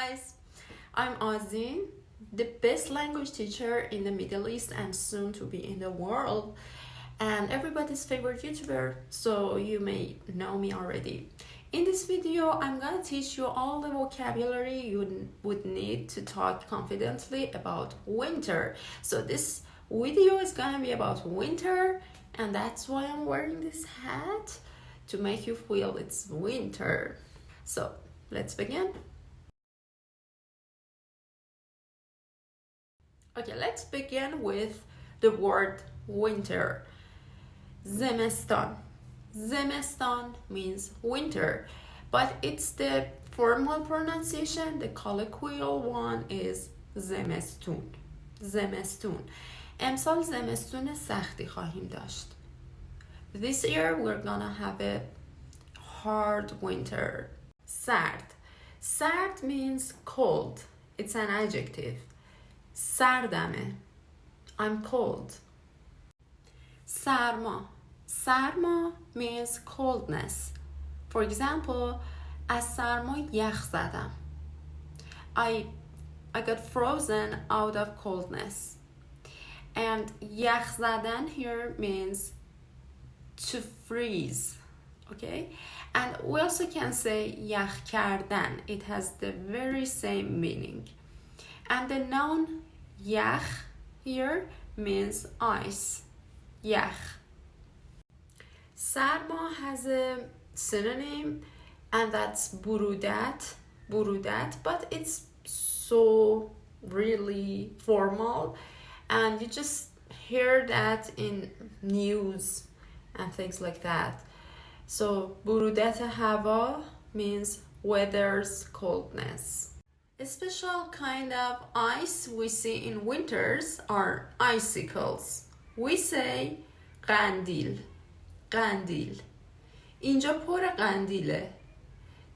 guys, I'm Azin, the best language teacher in the Middle East and soon to be in the world, and everybody's favorite YouTuber, so you may know me already. In this video, I'm gonna teach you all the vocabulary you would need to talk confidently about winter. So this video is gonna be about winter, and that's why I'm wearing this hat, to make you feel it's winter. So let's begin. Okay, let's begin with the word winter. زمستان. زمستان means winter, but it's the formal pronunciation. The colloquial one is زمستون. زمستون. امسال زمستون سختی خواهیم داشت. This year we're gonna have a hard winter. سرد. سرد means cold. It's an adjective. سردمه. I'm cold. سرما. سرما means coldness. For example, از سرما یخ زدم. I got frozen out of coldness. And یخ زدن here means to freeze. Okay? And we also can say یخ کردن. It has the very same meaning. And the noun یخ here means ice. یخ. Sarma has a synonym, and that's burudat. Burudat, but it's so really formal, and you just hear that in news and things like that. So burudat hava means weather's coldness. A special kind of ice we see in winters are icicles. We say قندیل. قندیل. اینجا پر قندیله.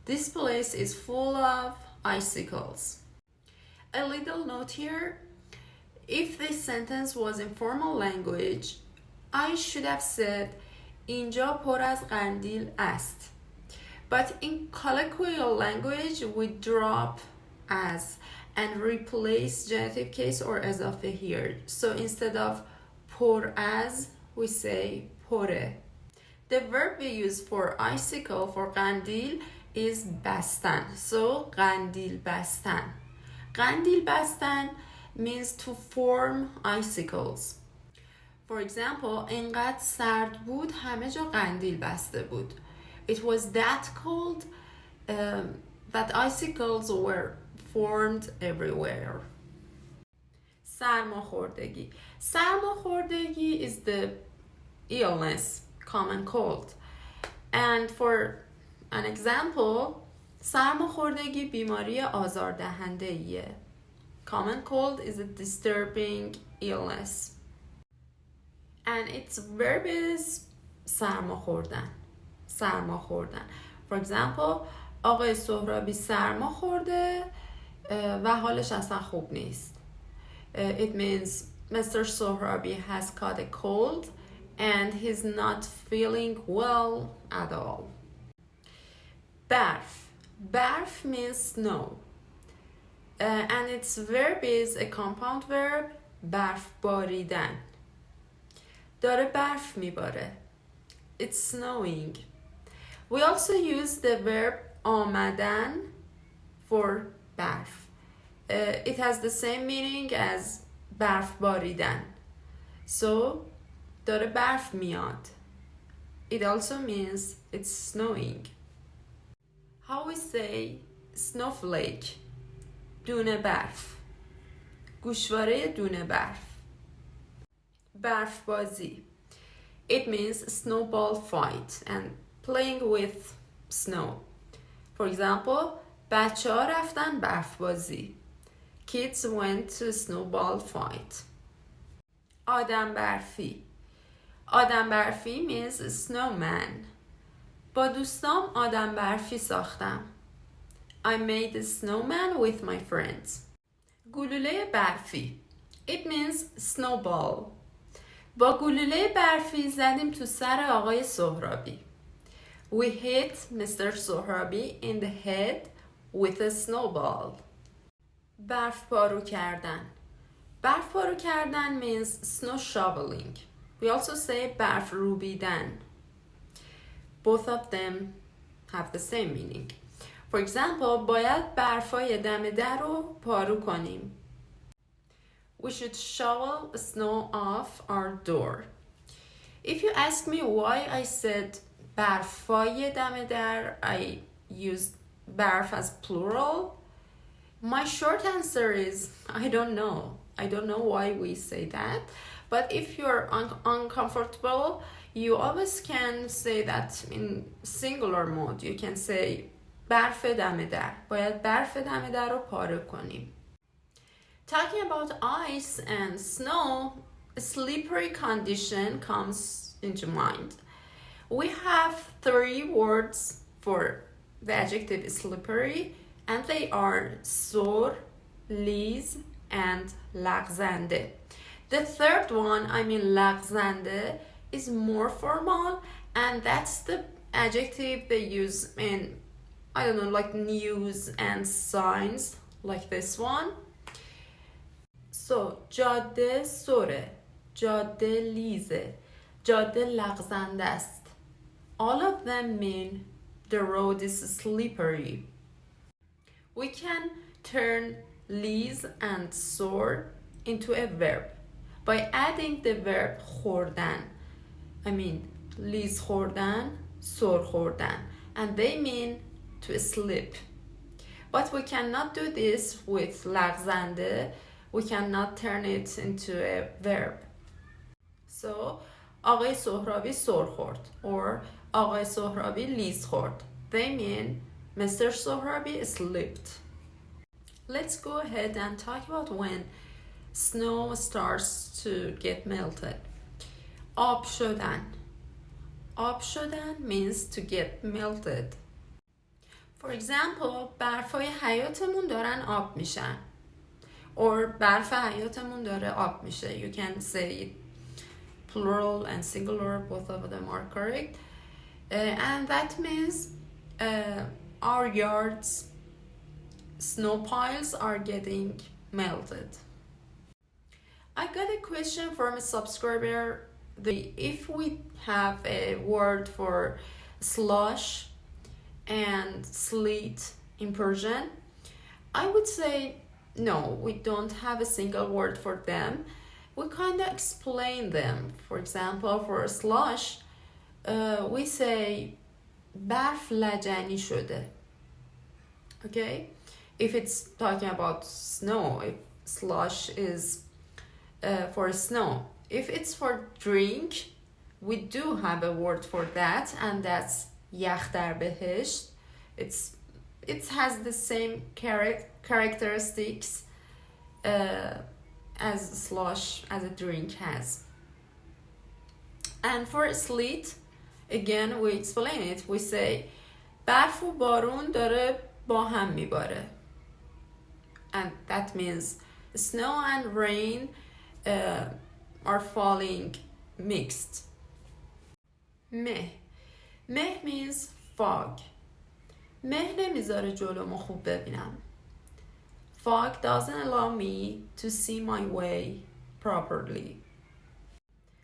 This place is full of icicles. A little note here. If this sentence was in formal language, I should have said اینجا پر از قندیل است. But in colloquial language, we drop as and replace genitive case or اضافه here. So instead of پر از, we say پره. The verb we use for icicle, for قندیل, is بستن. So قندیل بستن. قندیل بستن means to form icicles. For example, اینقدر سرد بود همه جا قندیل بسته بود. It was that cold that icicles were formed everywhere. سرماخوردگی. سرماخوردگی is the illness, common cold. And for an example, سرماخوردگی بیماری آزاردهنده ایه. Common cold is a disturbing illness. And its verb is سرماخوردن. سرماخوردن. For example, آقای سهرابی سرما خورده و حالش اصلا خوب نیست. It means Mr. Sohrabi has caught a cold and he's not feeling well at all. برف. برف means snow. And its verb is a compound verb, برف باریدن. داره برف میباره. It's snowing. We also use the verb آمدن for برف. It has the same meaning as برف باریدن. So, داره برف میاد. It also means it's snowing. How we say snowflake, دونه برف. گوشواره دونه برف. برف بازی. It means snowball fight and playing with snow. For example, بچه ها رفتن برف بازی. Kids went to snowball fight. آدم برفی. آدم برفی means snowman. با دوستام آدم برفی ساختم. I made a snowman with my friends. گلوله برفی. It means snowball. با گلوله برفی زدیم تو سر آقای سهرابی. We hit Mr. Sohrabi in the head with a snowball. برفبارو کردن. برفبارو کردن means snow shoveling. We also say برف روبیدن. Both of them have the same meaning. For example, باید برفای دم در رو پارو کنیم. We should shovel snow off our door. If you ask me why I said برفای دم در, I used برف as plural, my short answer is I don't know. I don't know why we say that. But if you're uncomfortable, you always can say that in singular mode. You can say برف دم در. باید برف دم در رو پاره کنیم. Talking about ice and snow, a slippery condition comes into mind. We have 3 words for the adjective slippery, and they are زور, لیز, and لغزنده. The third one, لغزنده, is more formal, and that's the adjective they use in, I don't know, like news and signs, like this one. So, جاده سره, جاده لیزه, جاده لغزنده است. All of them mean the road is slippery. We can turn لیز and سور into a verb by adding the verb خوردن. لیز خوردن, سور خوردن, and they mean to slip. But we cannot do this with لغزنده. We cannot turn it into a verb. So, آقای سهرابی سر خورد or آقای سهرابی لیز خورد. They mean Mr. Sohrabi slipped. Let's go ahead and talk about when snow starts to get melted. آب شدن. آب شدن means to get melted. For example, برفای حیاتمون دارن آب میشن. Or برف حیاتمون داره آب میشه. You can say it plural and singular, both of them are correct. And that means our yards, snow piles are getting melted. I got a question from a subscriber. If we have a word for slush and sleet in Persian, I would say no, we don't have a single word for them. We kind of explain them. For example, for slush, we say برف لجنی شده. Okay? If it's talking about snow, if slush is for snow. If it's for drink, we do have a word for that, and that's یخ در بهشت. It has the same characteristics as slush, as a drink has. And for sleet, again we explain it. We say برف و بارون داره با هم میباره. And that means snow and rain are falling mixed. مه means fog. مه نمیذاره جلومو خوب ببینم. Fog doesn't allow me to see my way properly.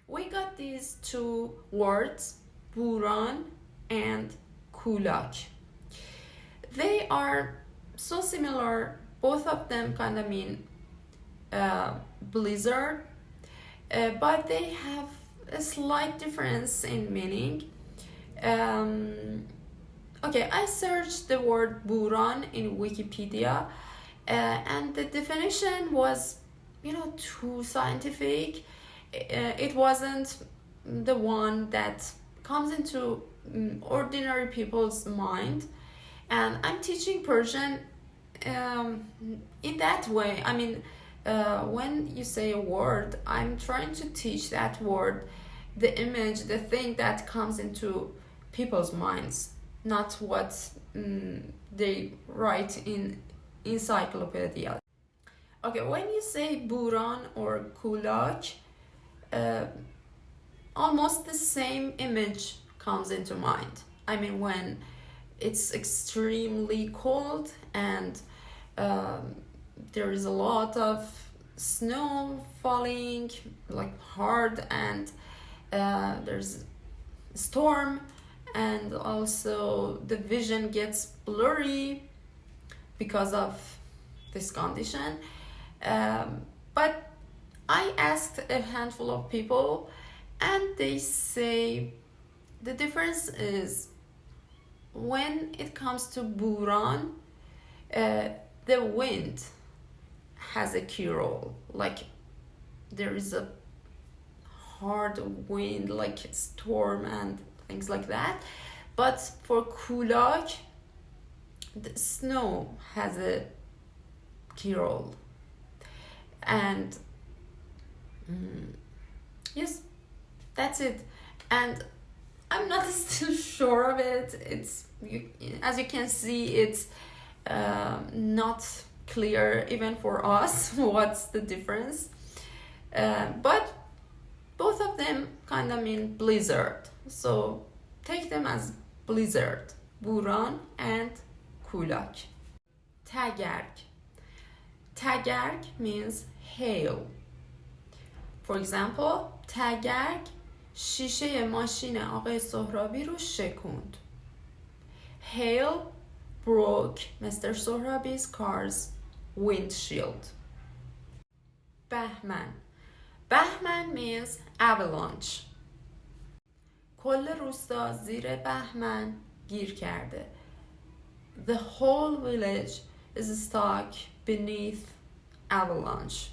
We got these 2 words, بوران and kulak. They are so similar. Both of them kind of mean blizzard, but they have a slight difference in meaning. Okay, I searched the word buran in Wikipedia, and the definition was, too scientific. It wasn't the one that comes into ordinary people's mind. And I'm teaching Persian in that way. When you say a word, I'm trying to teach that word, the image, the thing that comes into people's minds, not what they write in encyclopedia. Okay, when you say buran or kulak, almost the same image comes into mind. When it's extremely cold and there is a lot of snow falling like hard, and there's a storm, and also the vision gets blurry because of this condition. But I asked a handful of people, and they say the difference is when it comes to Buran, the wind has a key role. Like there is a hard wind, like storm and things like that. But for Kulak, the snow has a key role. And yes, that's it. And I'm not still sure of it. As you can see, it's not clear even for us what's the difference. But both of them kind of mean blizzard. So take them as blizzard, Buran and Kulak. Tagarg. Tagarg means hail. For example, tagarg شیشه ماشین آقای سهرابی رو شکوند. Hail broke Mr. Sohrabi's car's windshield. Bahman. Bahman means avalanche. کل روستا زیر بهمن گیر کرده. The whole village is stuck beneath avalanche.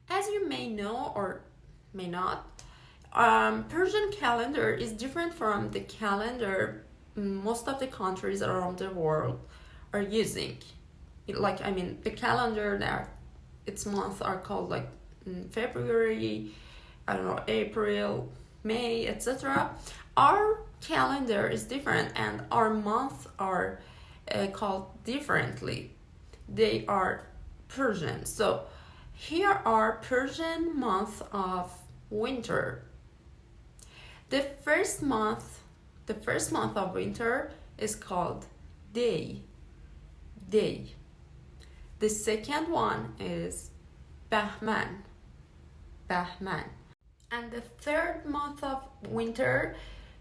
As you may know or may not, Persian calendar is different from the calendar most of the countries around the world are using. The calendar that its months are called like February, April, May, etc. Our calendar is different, and our months are called differently. They are Persian. So here are Persian months of winter. The first month of winter is called day. The second one is Bahman. And the third month of winter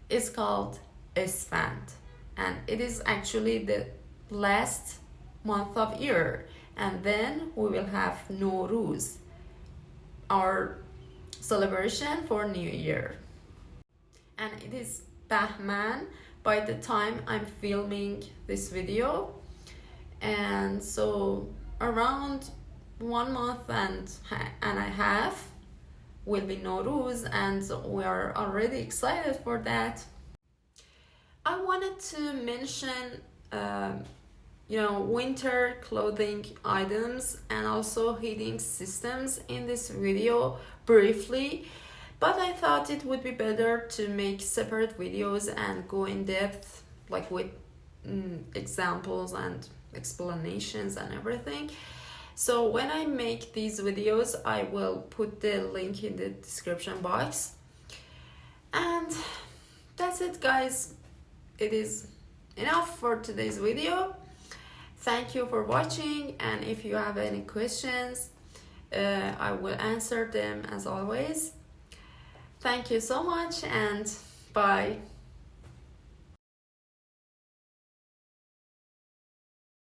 is called Esfand. And it is actually the last month of year. And then we will have Nowruz, our celebration for New Year. And it is Bahman by the time I'm filming this video. And so around 1 month and a half will be Nowruz, and we are already excited for that. I wanted to mention winter clothing items and also heating systems in this video briefly, but I thought it would be better to make separate videos and go in depth, like with examples and explanations and everything. So when I make these videos, I will put the link in the description box. And that's it, guys. It is enough for today's video. Thank you for watching, and if you have any questions, I will answer them as always. Thank you so much, and bye.